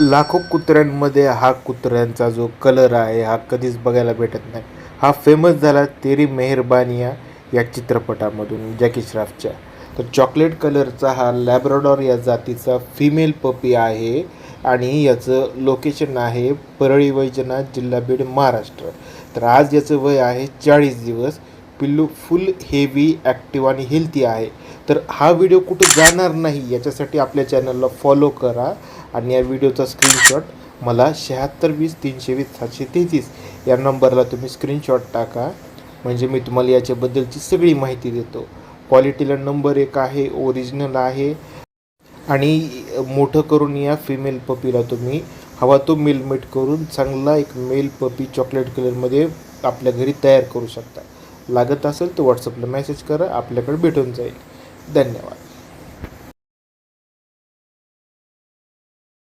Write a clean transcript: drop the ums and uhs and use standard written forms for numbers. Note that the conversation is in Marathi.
लाखो कुत्र्यांमध्ये हा कुत्र्यांचा जो कलर आहे हा कधीच बघायला भेटत नाही. हा फेमस झाला तेरी मेहरबानिया या चित्रपटामधून जॅकी श्रॉफच्या. तर चॉकलेट कलरचा हा लॅब्राडॉर या जातीचा फिमेल पपी आहे आणि याचं लोकेशन आहे परळी वैजनाथ, जिल्हा बीड, महाराष्ट्र. तर आज याचं वय आहे 40 दिवस. पिल्लू फुल हेवी, ॲक्टिव्ह आणि हेल्थी आहे. तर हा व्हिडिओ कुठं जाणार नाही याच्यासाठी आपल्या चॅनलला फॉलो करा आणि या व्हिडिओचा स्क्रीनशॉट मला 7620 320 733 या नंबरला तुम्ही स्क्रीनशॉट टाका, म्हणजे मी तुम्हाला याच्याबद्दलची सगळी माहिती देतो. क्वालिटीला नंबर 1 आहे, ओरिजिनल आहे आणि मोठं करून या फिमेल पपीला तुम्ही हवा तो मिलमेट करून चांगला एक मेल पपी चॉकलेट कलरमध्ये आपल्या घरी तयार करू शकता. लागत असेल तर व्हॉट्सअपला मेसेज करा, आपल्याकडे भेटून जाईल. धन्यवाद.